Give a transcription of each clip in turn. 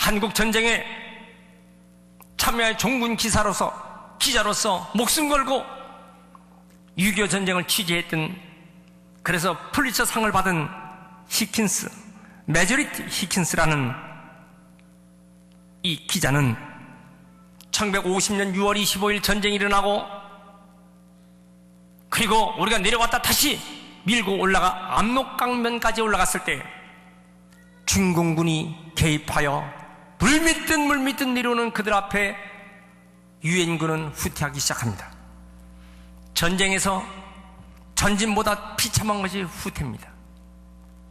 한국 전쟁에 참여할 종군 기자로서 목숨 걸고 6.25 전쟁을 취재했던, 그래서 퓰리처 상을 받은 히킨스, 메저리티 히킨스라는 이 기자는 1950년 6월 25일 전쟁이 일어나고, 그리고 우리가 내려왔다 다시 밀고 올라가 압록강면까지 올라갔을 때 중공군이 개입하여 물밀듯 내려오는 그들 앞에 유엔군은 후퇴하기 시작합니다. 전쟁에서 전진보다 비참한 것이 후퇴입니다.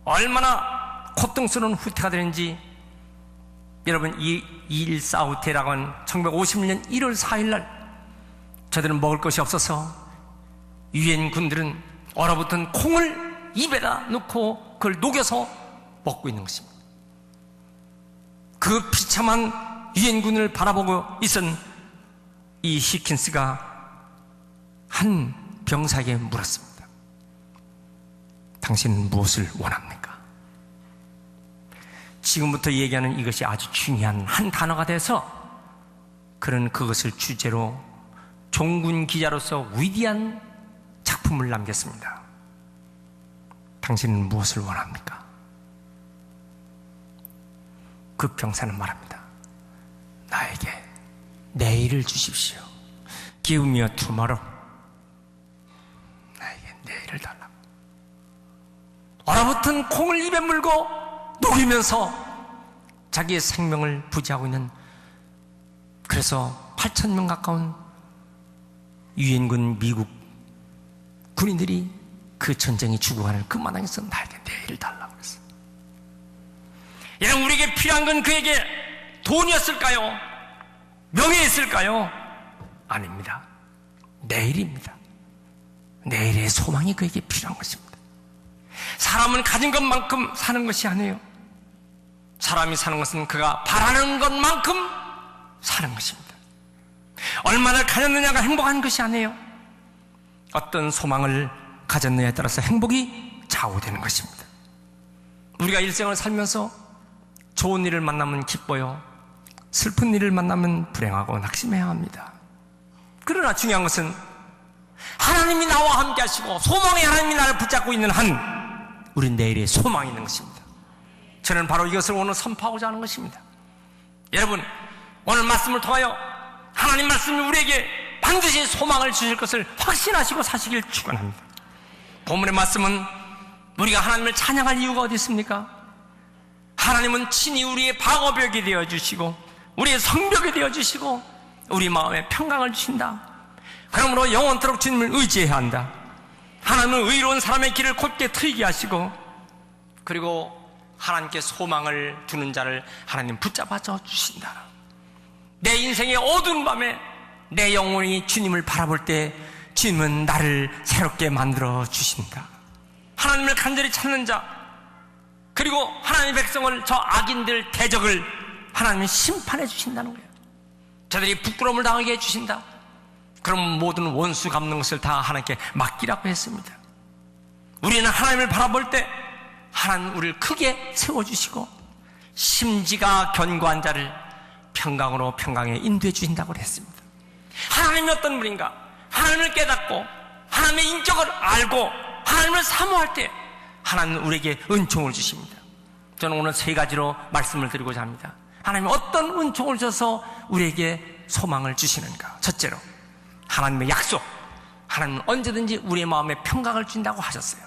얼마나 고통스러운 후퇴가 되는지 여러분, 2.14 후퇴라고 하는 1950년 1월 4일 날 저들은 먹을 것이 없어서 유엔군들은 얼어붙은 콩을 입에다 넣고 그걸 녹여서 먹고 있는 것입니다. 그 비참한 유엔군을 바라보고 있은 이 히킨스가 한 병사에게 물었습니다. 당신은 무엇을 원합니까? 지금부터 얘기하는 이것이 아주 중요한 한 단어가 돼서 그는 그것을 주제로 종군 기자로서 위대한 작품을 남겼습니다. 당신은 무엇을 원합니까? 그 병사는 말합니다. 나에게 내일을 주십시오. Give me a tomorrow. 나에게 내일을 달라고. 얼어붙은 콩을 입에 물고 녹이면서 자기의 생명을 부지하고 있는, 그래서 8,000명 가까운 유엔군 미국 군인들이 그 전쟁이 죽어가는 그 마당에서 나에게 내일을 달라고 그랬어요. 여러분, 우리에게 필요한 건 그에게 돈이었을까요? 명예였을까요? 아닙니다. 내일입니다. 내일의 소망이 그에게 필요한 것입니다. 사람은 가진 것만큼 사는 것이 아니에요. 사람이 사는 것은 그가 바라는 것만큼 사는 것입니다. 얼마나 가졌느냐가 행복한 것이 아니에요. 어떤 소망을 가졌느냐에 따라서 행복이 좌우되는 것입니다. 우리가 일생을 살면서 좋은 일을 만나면 기뻐요. 슬픈 일을 만나면 불행하고 낙심해야 합니다. 그러나 중요한 것은 하나님이 나와 함께 하시고 소망의 하나님이 나를 붙잡고 있는 한 우린 내일의 소망이 있는 것입니다. 저는 바로 이것을 오늘 선포하고자 하는 것입니다. 여러분, 오늘 말씀을 통하여 하나님 말씀이 우리에게 반드시 소망을 주실 것을 확신하시고 사시길 축원합니다. 본문의 말씀은 우리가 하나님을 찬양할 이유가 어디 있습니까? 하나님은 친히 우리의 방어벽이 되어주시고 우리의 성벽이 되어주시고 우리 마음에 평강을 주신다. 그러므로 영원토록 주님을 의지해야 한다. 하나님은 의로운 사람의 길을 곧게 트이게 하시고, 그리고 하나님께 소망을 두는 자를 하나님 붙잡아줘 주신다. 내 인생의 어두운 밤에 내 영혼이 주님을 바라볼 때 주님은 나를 새롭게 만들어 주신다. 하나님을 간절히 찾는 자, 그리고 하나님의 백성을, 저 악인들 대적을 하나님은 심판해 주신다는 거예요. 저들이 부끄러움을 당하게 해주신다. 그럼 모든 원수 갚는 것을 다 하나님께 맡기라고 했습니다. 우리는 하나님을 바라볼 때 하나님 우리를 크게 세워주시고 심지가 견고한 자를 평강으로 평강에 인도해 주신다고 했습니다. 하나님이 어떤 분인가, 하나님을 깨닫고 하나님의 인격을 알고 하나님을 사모할 때 하나님은 우리에게 은총을 주십니다. 저는 오늘 세 가지로 말씀을 드리고자 합니다. 하나님은 어떤 은총을 줘서 우리에게 소망을 주시는가. 첫째로 하나님의 약속, 하나님은 언제든지 우리의 마음에 평강을 준다고 하셨어요.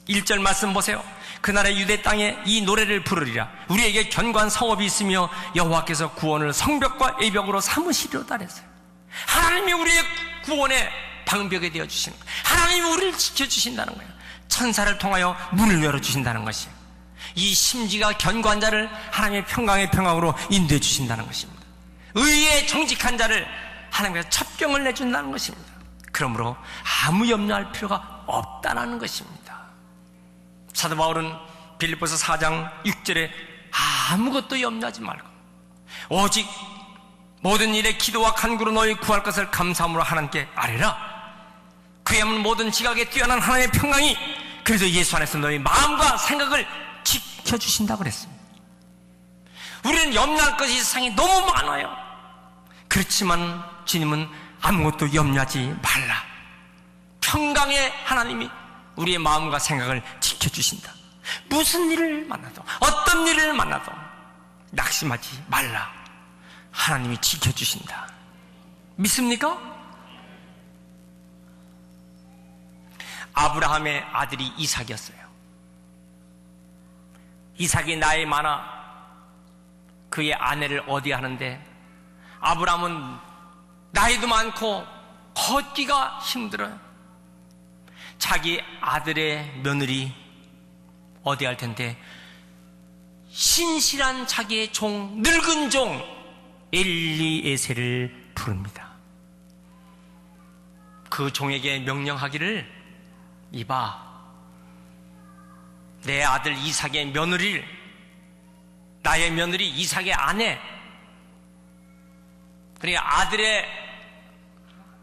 1절 말씀 보세요. 그날의 유대 땅에 이 노래를 부르리라. 우리에게 견고한 성읍이 있으며 여호와께서 구원을 성벽과 애벽으로 삼으시리로다 그랬어요. 하나님이 우리의 구원의 방벽이 되어주시는 거예요. 하나님이 우리를 지켜주신다는 거예요. 천사를 통하여 문을 열어주신다는 것이에요. 이 심지가 견고한 자를 하나님의 평강의 평강으로 인도해 주신다는 것입니다. 의에 정직한 자를 하나님께서 첩경을 내준다는 것입니다. 그러므로 아무 염려할 필요가 없다는 것입니다. 사도 바울은 빌립보서 4장 6절에 아무것도 염려하지 말고 오직 모든 일에 기도와 간구로 너희 구할 것을 감사함으로 하나님께 아뢰라. 그야말로 모든 지각에 뛰어난 하나님의 평강이 그래서 예수 안에서 너희 마음과 생각을 지켜주신다고 그랬습니다. 우리는 염려할 것이 세상에 너무 많아요. 그렇지만 주님은 아무것도 염려하지 말라. 평강의 하나님이 우리의 마음과 생각을 지켜주신다. 무슨 일을 만나도, 어떤 일을 만나도 낙심하지 말라. 하나님이 지켜주신다. 믿습니까? 아브라함의 아들이 이삭이었어요. 이삭이 나이 많아 그의 아내를 어디하는데, 아브라함은 나이도 많고 걷기가 힘들어요. 자기 아들의 며느리 어디할 텐데 신실한 자기의 종, 늙은 종 엘리에셀을 부릅니다. 그 종에게 명령하기를, 이봐, 내 아들 이삭의 며느리를, 나의 며느리 이삭의 아내, 그러니까 아들의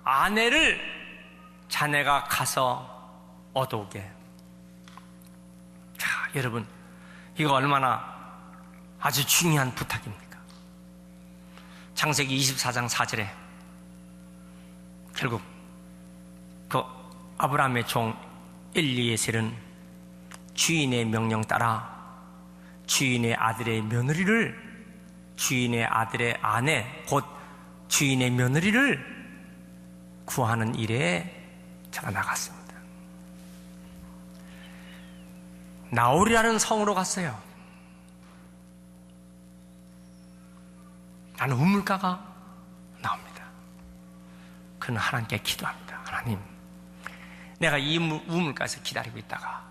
아내를 자네가 가서 얻어오게. 자, 여러분, 이거 얼마나 아주 중요한 부탁입니까? 창세기 24장 4절에 결국 그 아브라함의 종 엘리에셀은 주인의 명령 따라 주인의 아들의 며느리를, 주인의 아들의 아내, 곧 주인의 며느리를 구하는 일에 제가 나갔습니다. 나홀이라는 성으로 갔어요. 나는 우물가가 나옵니다. 그는 하나님께 기도합니다. 하나님, 내가 이 우물가에서 기다리고 있다가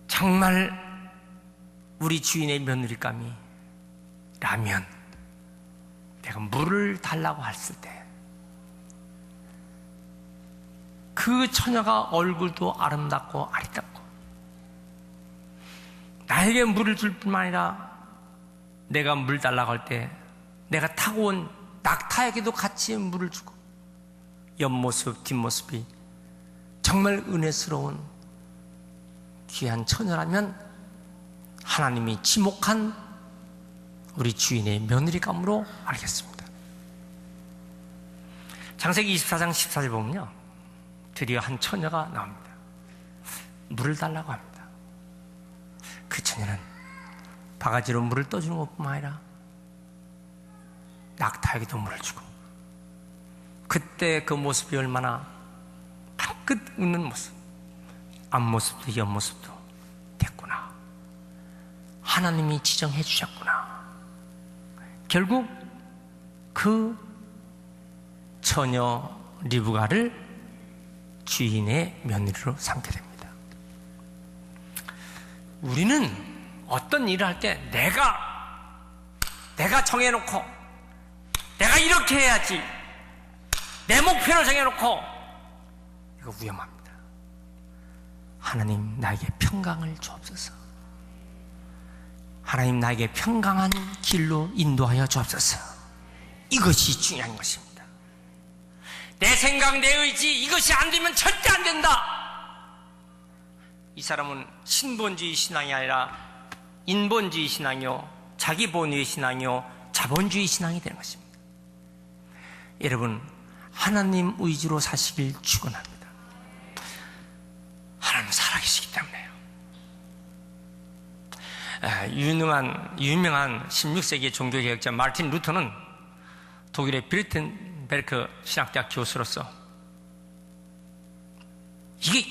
정말 우리 주인의 며느리감이 라면, 내가 물을 달라고 했을 때 그 처녀가 얼굴도 아름답고 아리답고 나에게 물을 줄 뿐만 아니라 내가 물 달라고 할 때 내가 타고 온 낙타에게도 같이 물을 주고, 옆모습 뒷모습이 정말 은혜스러운 귀한 처녀라면 하나님이 지목한 우리 주인의 며느리감으로 알겠습니다. 창세기 24장 14절 보면요, 드디어 한 처녀가 나옵니다. 물을 달라고 합니다. 그 처녀는 바가지로 물을 떠주는 것뿐만 아니라 낙타에게도 물을 주고, 그때 그 모습이 얼마나 방긋 웃는 모습, 앞모습도 옆모습도 됐구나, 하나님이 지정해 주셨구나. 결국 그 처녀 리브가를 주인의 며느리로 삼게 됩니다. 우리는 어떤 일을 할 때 내가 정해놓고 내가 이렇게 해야지, 내 목표를 정해놓고, 이거 위험합니다. 하나님 나에게 평강을 주옵소서. 하나님 나에게 평강한 길로 인도하여 주옵소서. 이것이 중요한 것입니다. 내 생각, 내 의지, 이것이 안 되면 절대 안 된다. 이 사람은 신본주의 신앙이 아니라 인본주의 신앙이요, 자기 본위의 신앙이요, 자본주의 신앙이 되는 것입니다. 여러분, 하나님 의지로 사시길 축원합니다. 하나님 살아계시기 때문에요. 유명한 16세기 종교개혁자 마르틴 루터는 독일의 비르텐베르크 신학대학 교수로서 이게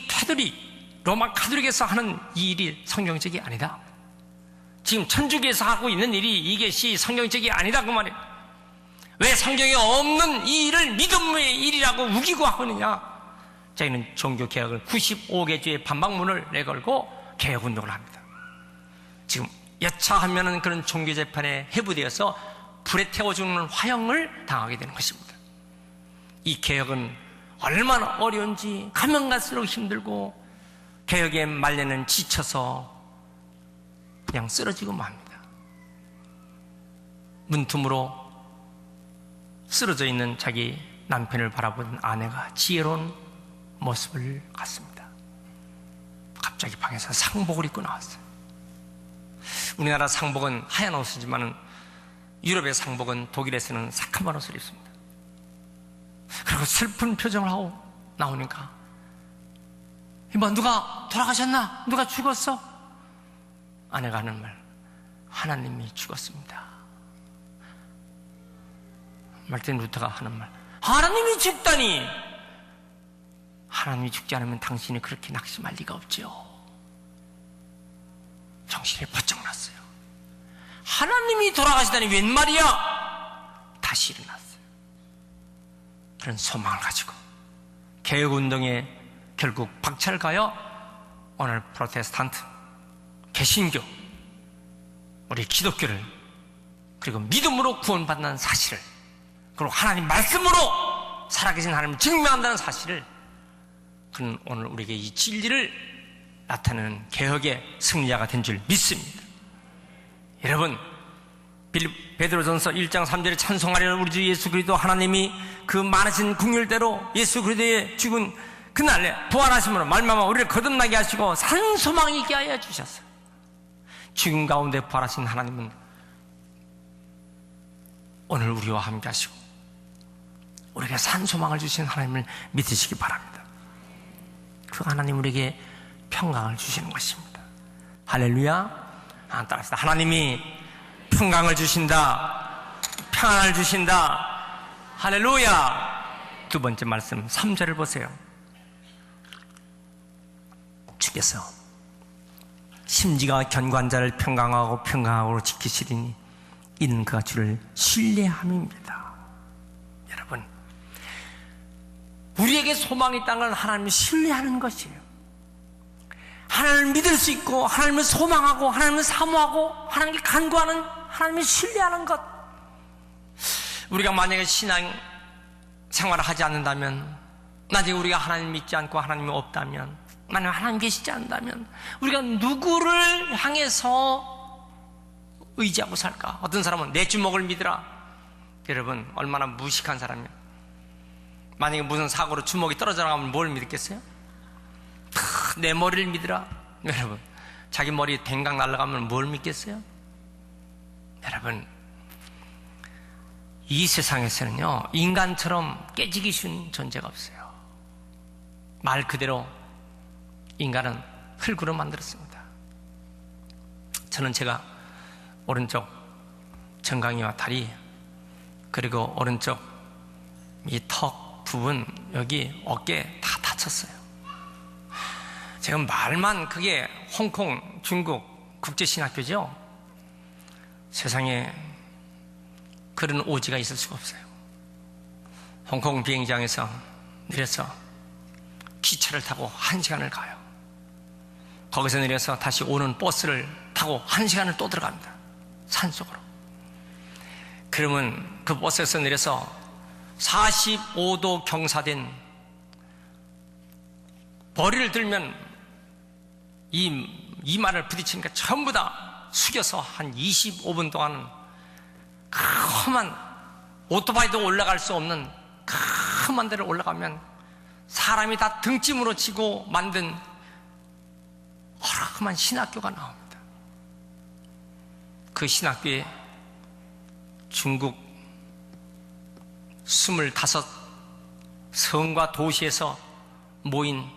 로마 카톨릭에서 하는 이 일이 성경적이 아니다, 지금 천주교에서 하고 있는 일이 이것이 성경적이 아니다, 그 말이에요. 왜 성경에 없는 이 일을 믿음의 일이라고 우기고 하고 있느냐. 저희는 종교개혁을 95개 주의 반박문을 내걸고 개혁운동을 합니다. 지금 여차하면은 그런 종교재판에 해부되어서 불에 태워 죽는 화형을 당하게 되는 것입니다. 이 개혁은 얼마나 어려운지 가면 갈수록 힘들고, 개혁의 말년은 지쳐서 그냥 쓰러지고 맙니다. 문틈으로 쓰러져 있는 자기 남편을 바라보는 아내가 지혜로운 모습을 갖습니다. 갑자기 방에서 상복을 입고 나왔어요. 우리나라 상복은 하얀 옷이지만 유럽의 상복은 독일에서는 새카만 옷을 입습니다. 그리고 슬픈 표정을 하고 나오니까 이봐, 누가 돌아가셨나? 누가 죽었어? 아내가 하는 말, 하나님이 죽었습니다. 말틴 루터가 하는 말, 하나님이 죽다니! 하나님이 죽지 않으면 당신이 그렇게 낙심할 리가 없죠. 정신이 번쩍 났어요. 하나님이 돌아가시다니 웬 말이야? 다시 일어났어요. 그런 소망을 가지고 개혁운동에 결국 박차를 가요. 오늘 프로테스탄트, 개신교, 우리 기독교를, 그리고 믿음으로 구원받는 사실을, 그리고 하나님 말씀으로 살아계신 하나님을 증명한다는 사실을, 그는 오늘 우리에게 이 진리를 나타내는 개혁의 승리자가 된 줄 믿습니다. 여러분, 베드로전서 1장 3절에 찬송하려는 우리 주 예수 그리스도, 하나님이 그 많으신 긍휼대로 예수 그리스도의 죽은 그날에 부활하심으로 말미암아 우리를 거듭나게 하시고 산 소망이 있게 하여 주셨어요. 죽음 가운데 부활하신 하나님은 오늘 우리와 함께 하시고 우리에게 산 소망을 주신 하나님을 믿으시기 바랍니다. 그 하나님 우리에게 평강을 주시는 것입니다. 할렐루야. 따라합시다. 하나님이 평강을 주신다, 평안을 주신다. 할렐루야. 두 번째 말씀 3절을 보세요. 주께서 심지가 견고한 자를 평강하고 평강하고 지키시리니 이는 그가 주를 신뢰함입니다. 여러분, 우리에게 소망이 있다는 건 하나님을 신뢰하는 것이에요. 하나님을 믿을 수 있고, 하나님을 소망하고, 하나님을 사모하고, 하나님께 간구하는, 하나님을 신뢰하는 것. 우리가 만약에 신앙 생활을 하지 않는다면, 나중에 우리가 하나님 믿지 않고 하나님이 없다면, 만약 하나님 계시지 않는다면 우리가 누구를 향해서 의지하고 살까? 어떤 사람은 내 주먹을 믿으라. 여러분, 얼마나 무식한 사람이에요. 만약에 무슨 사고로 주먹이 떨어져 나가면 뭘 믿겠어요? 내 머리를 믿으라. 여러분, 자기 머리에 댕강 날아가면 뭘 믿겠어요? 여러분, 이 세상에서는요, 인간처럼 깨지기 쉬운 존재가 없어요. 말 그대로 인간은 흙으로 만들었습니다. 저는 제가 오른쪽 정강이와 다리, 그리고 오른쪽 이 턱 부분, 여기 어깨 다 다쳤어요. 제가 말만, 그게 홍콩 중국 국제신학교죠. 세상에 그런 오지가 있을 수가 없어요. 홍콩 비행장에서 내려서 기차를 타고 1시간을 가요. 거기서 내려서 다시 오는 버스를 타고 1시간을 또 들어갑니다. 산속으로. 그러면 그 버스에서 내려서 45도 경사된 머리를 들면 이마를 부딪히니까 전부 다 숙여서 한 25분 동안은 험한, 오토바이도 올라갈 수 없는 험한 데를 올라가면 사람이 다 등짐으로 치고 만든 허름한 신학교가 나옵니다. 그 신학교에 중국 25 성과 도시에서 모인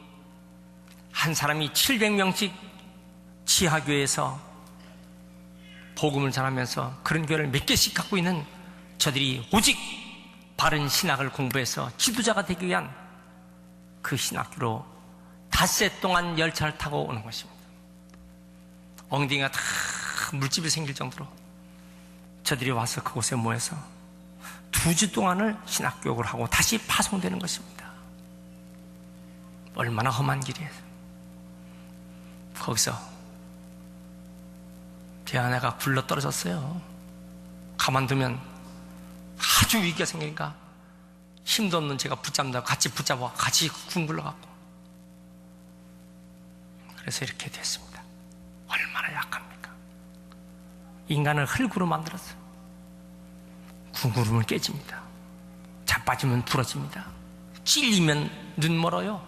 한 사람이 700명씩 지하교회에서 복음을 전하면서 그런 교회를 몇 개씩 갖고 있는 저들이 오직 바른 신학을 공부해서 지도자가 되기 위한 그 신학교로 닷새 동안 열차를 타고 오는 것입니다. 엉덩이가 다 물집이 생길 정도로 저들이 와서 그곳에 모여서 2주 동안을 신학교육을 하고 다시 파송되는 것입니다. 얼마나 험한 길이에요. 거기서 제 아내가 굴러 떨어졌어요. 가만두면 아주 위기가 생기니까 힘도 없는 제가 붙잡는다고 같이 붙잡아 같이 굶굴러갖고, 그래서 이렇게 됐습니다. 얼마나 약합니까? 인간을 흙으로 만들었어요. 궁구름은 깨집니다. 자빠지면 부러집니다. 찔리면 눈 멀어요.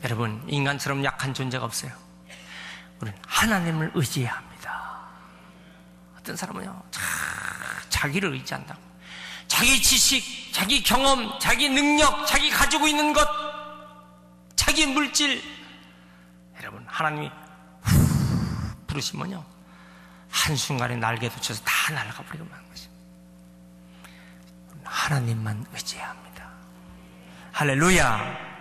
여러분, 인간처럼 약한 존재가 없어요. 우리는 하나님을 의지해야 합니다. 어떤 사람은요, 자기를 의지한다고. 자기 지식, 자기 경험, 자기 능력, 자기 가지고 있는 것, 자기 물질. 여러분, 하나님이 부르시면요, 한순간에 날개 돋쳐서 다 날아가 버리고 마는 것입니다. 하나님만 의지해야 합니다. 할렐루야.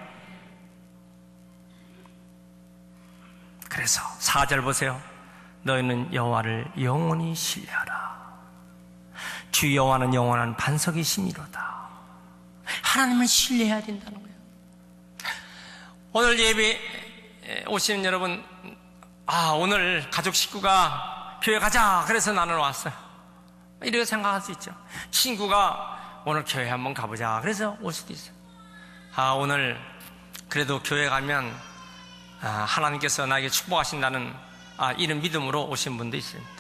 그래서 4절 보세요. 너희는 여호와를 영원히 신뢰하라. 주 여호와는 영원한 반석이시미로다. 하나님을 신뢰해야 된다는 거예요. 오늘 예배 오시는 여러분, 오늘 가족 식구가 교회 가자 그래서 나는 왔어요, 이렇게 생각할 수 있죠. 친구가 오늘 교회 한번 가보자 그래서 올 수도 있어요. 오늘 그래도 교회 가면 하나님께서 나에게 축복하신다는 이런 믿음으로 오신 분도 있습니다.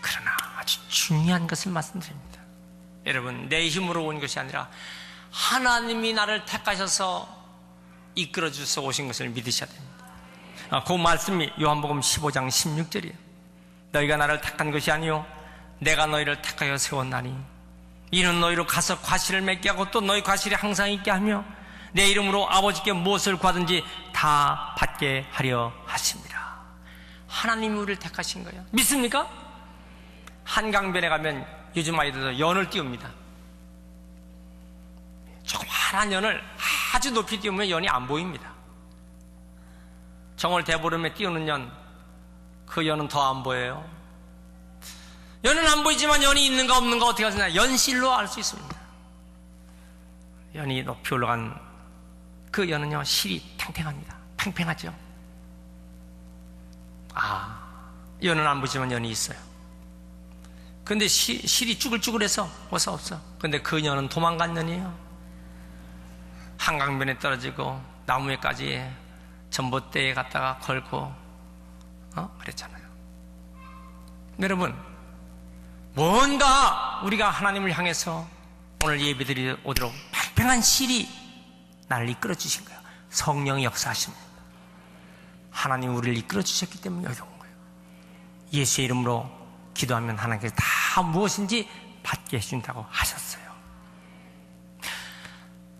그러나 아주 중요한 것을 말씀드립니다. 여러분, 내 힘으로 온 것이 아니라 하나님이 나를 택하셔서 이끌어 주셔서 오신 것을 믿으셔야 됩니다. 그 말씀이 요한복음 15장 16절이에요. 너희가 나를 택한 것이 아니요 내가 너희를 택하여 세웠나니 이는 너희로 가서 과실을 맺게 하고 또 너희 과실이 항상 있게 하며 내 이름으로 아버지께 무엇을 구하든지 다 받게 하려 하십니다. 하나님이 우리를 택하신 거예요. 믿습니까? 한강변에 가면 요즘 아이들도 연을 띄웁니다. 조그마한 연을 아주 높이 띄우면 연이 안 보입니다. 정월 대보름에 띄우는 연, 그 연은 더 안 보여요. 연은 안 보이지만 연이 있는가 없는가 어떻게 하시나? 연실로 알 수 있습니다. 연이 높이 올라간 그 연은요, 실이 탱탱합니다. 팽팽하죠. 연은 안 보이지만 연이 있어요. 근데 실이 쭈글쭈글해서 어서 없어. 근데 그 연은 도망간 연이에요. 한강변에 떨어지고 나무에까지 전봇대에 갔다가 걸고 그랬잖아요. 여러분, 뭔가 우리가 하나님을 향해서 오늘 예배드리 오도록 팽팽한 실이 나를 이끌어 주신 거예요. 성령이 역사하십니다. 하나님 우리를 이끌어 주셨기 때문에 여기 온 거예요. 예수의 이름으로 기도하면 하나님께서 다 무엇인지 받게 해준다고 하셨어요.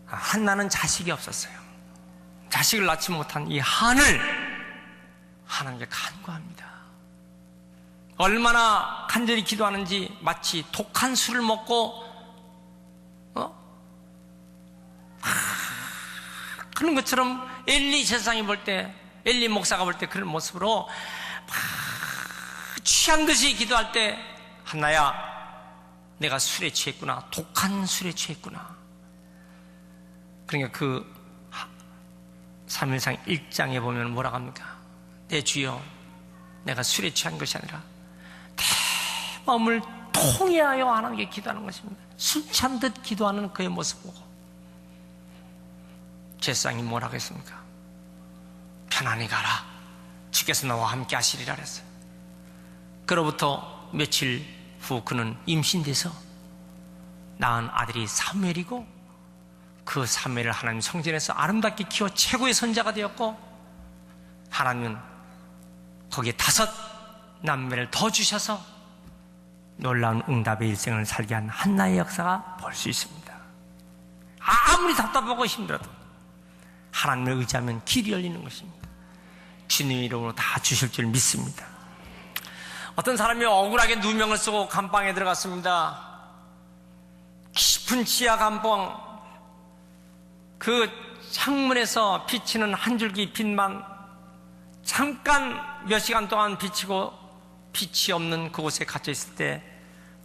한나는 자식이 없었어요. 자식을 낳지 못한 이 한을 하나님께 간구합니다. 얼마나 간절히 기도하는지 마치 독한 술을 먹고 그런 것처럼 엘리 제사장이 볼 때, 엘리 목사가 볼 때 그런 모습으로 취한 듯이 기도할 때, 한나야 내가 술에 취했구나, 독한 술에 취했구나. 그러니까 그 사무엘상 1장에 보면 뭐라고 합니까? 내 주여, 내가 술에 취한 것이 아니라 내 마음을 통해하여 하나님께 기도하는 것입니다. 술 취한 듯 기도하는 그의 모습 보고 제사장이 뭐라고 했습니까? 편안히 가라, 주께서 너와 함께 하시리라 그랬어요. 그로부터 며칠 후 그는 임신돼서 낳은 아들이 사무엘이고, 그 사무엘을 하나님 성전에서 아름답게 키워 최고의 선자가 되었고, 하나님은 거기에 5 남매를 더 주셔서 놀라운 응답의 일생을 살게 한 한나의 역사가 볼 수 있습니다. 아무리 답답하고 힘들어도 하나님을 의지하면 길이 열리는 것입니다. 주님 이름으로 다 주실 줄 믿습니다. 어떤 사람이 억울하게 누명을 쓰고 감방에 들어갔습니다. 깊은 지하 감방, 그 창문에서 비치는 한 줄기 빛만 잠깐 몇 시간 동안 비치고 빛이 없는 그곳에 갇혀 있을 때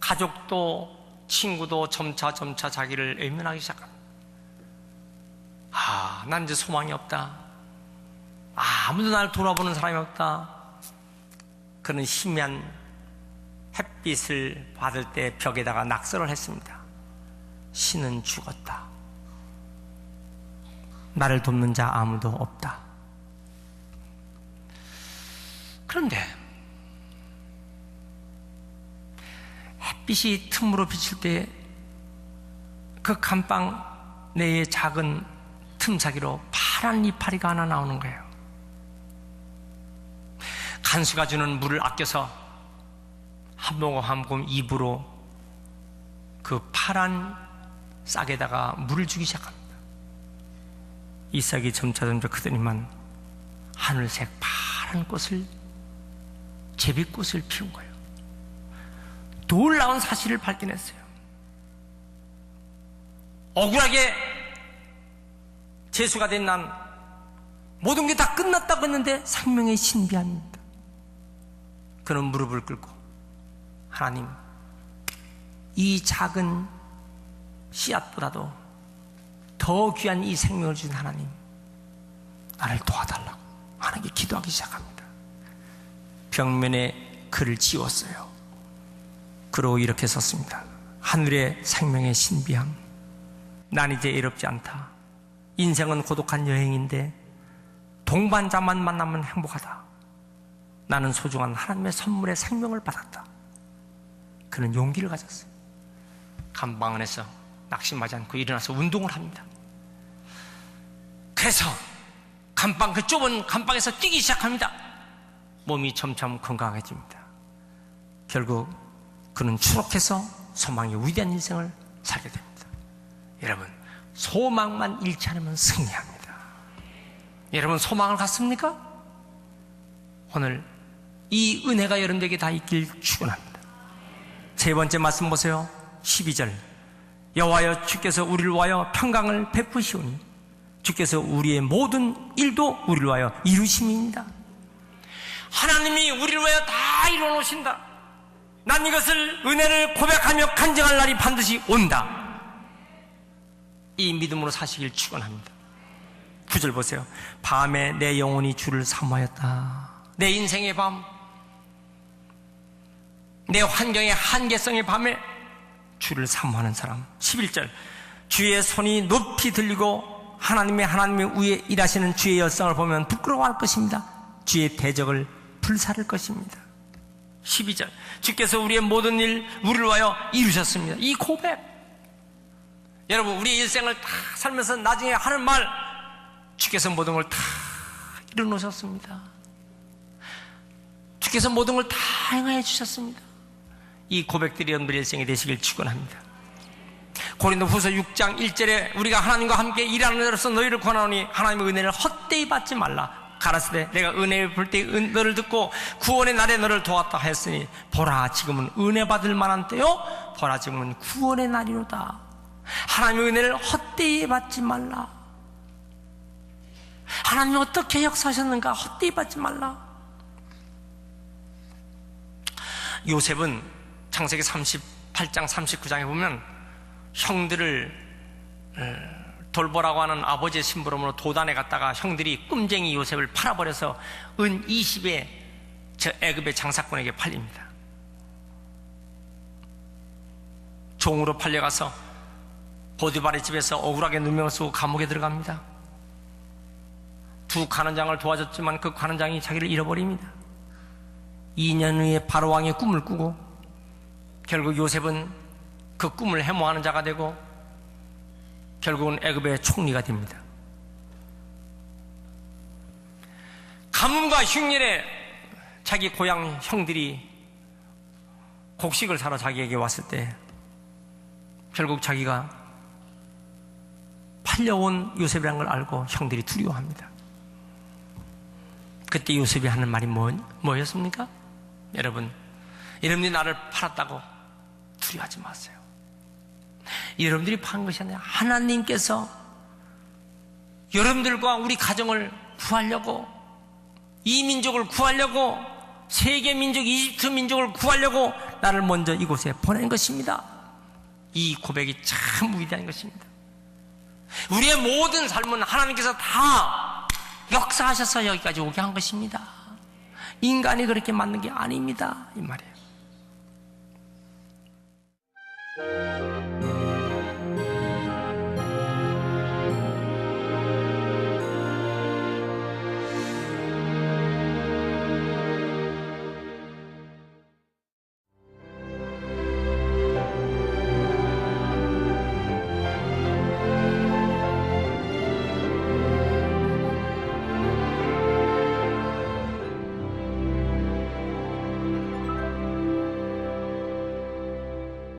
가족도 친구도 점차 자기를 외면하기 시작합니다. 난 이제 소망이 없다. 아무도 나를 돌아보는 사람이 없다. 그는 희미한 햇빛을 받을 때 벽에다가 낙서를 했습니다. 신은 죽었다. 나를 돕는 자 아무도 없다. 그런데 햇빛이 틈으로 비칠 때 그 감방 내의 작은 틈사기로 파란 이파리가 하나 나오는 거예요. 간수가 주는 물을 아껴서 한 모금 한 모금 입으로 그 파란 싹에다가 물을 주기 시작합니다. 이 싹이 점차 크더니만 하늘색 파란 꽃을, 제비꽃을 피운 거예요. 놀라운 사실을 발견했어요. 억울하게 재수가 된 난 모든 게 다 끝났다고 했는데 생명의 신비합니다. 그는 무릎을 꿇고 하나님, 이 작은 씨앗보다도 더 귀한 이 생명을 주신 하나님, 나를 도와달라고 하나님께 기도하기 시작합니다. 벽면에 글을 지웠어요. 그러고 이렇게 썼습니다. 하늘의 생명의 신비함, 난 이제 외롭지 않다. 인생은 고독한 여행인데 동반자만 만나면 행복하다. 나는 소중한 하나님의 선물의 생명을 받았다. 그는 용기를 가졌어요. 감방 안에서 낙심하지 않고 일어나서 운동을 합니다. 그래서 그 좁은 감방에서 뛰기 시작합니다. 몸이 점점 건강해집니다. 결국 그는 추록해서 소망의 위대한 인생을 살게 됩니다. 여러분, 소망만 잃지 않으면 승리합니다. 여러분, 소망을 갖습니까? 오늘 이 은혜가 여러분들에게 다 있길 축원합니다. 세 번째 말씀 보세요. 12절. 여호와여, 주께서 우리를 위하여 평강을 베푸시오니 주께서 우리의 모든 일도 우리를 위하여 이루심입니다. 하나님이 우리를 위하여 다 이루어 놓으신다. 난 이것을 은혜를 고백하며 간증할 날이 반드시 온다. 이 믿음으로 사시길 축원합니다. 9절 보세요. 밤에 내 영혼이 주를 사모하였다. 내 인생의 밤, 내 환경의 한계성의 밤에 주를 사모하는 사람. 11절. 주의 손이 높이 들리고 하나님의 위에 일하시는 주의 열성을 보면 부끄러워할 것입니다. 주의 대적을 불사를 것입니다. 12절. 주께서 우리의 모든 일 우리를 위하여 이루셨습니다. 이 고백, 여러분, 우리의 일생을 다 살면서 나중에 하는 말, 주께서 모든 걸 다 이루어놓으셨습니다. 주께서 모든 걸 다 행하여 주셨습니다. 이 고백들이 여러분들의 일생에 되시길 축원합니다. 고린도후서 6장 1절에 우리가 하나님과 함께 일하는 자로서 너희를 권하노니 하나님의 은혜를 헛되이 받지 말라. 가라사대 내가 은혜 볼 때 너를 듣고 구원의 날에 너를 도왔다 하였으니 보라, 지금은 은혜 받을 만한 때요, 보라, 지금은 구원의 날이로다. 하나님의 은혜를 헛되이 받지 말라. 하나님이 어떻게 역사하셨는가 헛되이 받지 말라. 요셉은 창세기 38장 39장에 보면 형들을 돌보라고 하는 아버지의 심부름으로 도단에 갔다가 형들이 끔쟁이 요셉을 팔아버려서 은 20에 저 애굽의 장사꾼에게 팔립니다. 종으로 팔려가서 보디발의 집에서 억울하게 누명을 쓰고 감옥에 들어갑니다. 두 간원장을 도와줬지만 그 간원장이 자기를 잃어버립니다. 2년 후에 바로왕의 꿈을 꾸고 결국 요셉은 그 꿈을 해모하는 자가 되고 결국은 애굽의 총리가 됩니다. 가뭄과 흉년에 자기 고향 형들이 곡식을 사러 자기에게 왔을 때 결국 자기가 팔려온 요셉이라는 걸 알고 형들이 두려워합니다. 그때 요셉이 하는 말이 뭐였습니까? 여러분들이 나를 팔았다고 두려워하지 마세요. 여러분들이 판 것이 아니라 하나님께서 여러분들과 우리 가정을 구하려고, 이 민족을 구하려고, 세계 민족, 이집트 민족을 구하려고 나를 먼저 이곳에 보낸 것입니다. 이 고백이 참 위대한 것입니다. 우리의 모든 삶은 하나님께서 다 역사하셔서 여기까지 오게 한 것입니다. 인간이 그렇게 만든 게 아닙니다, 이 말이에요.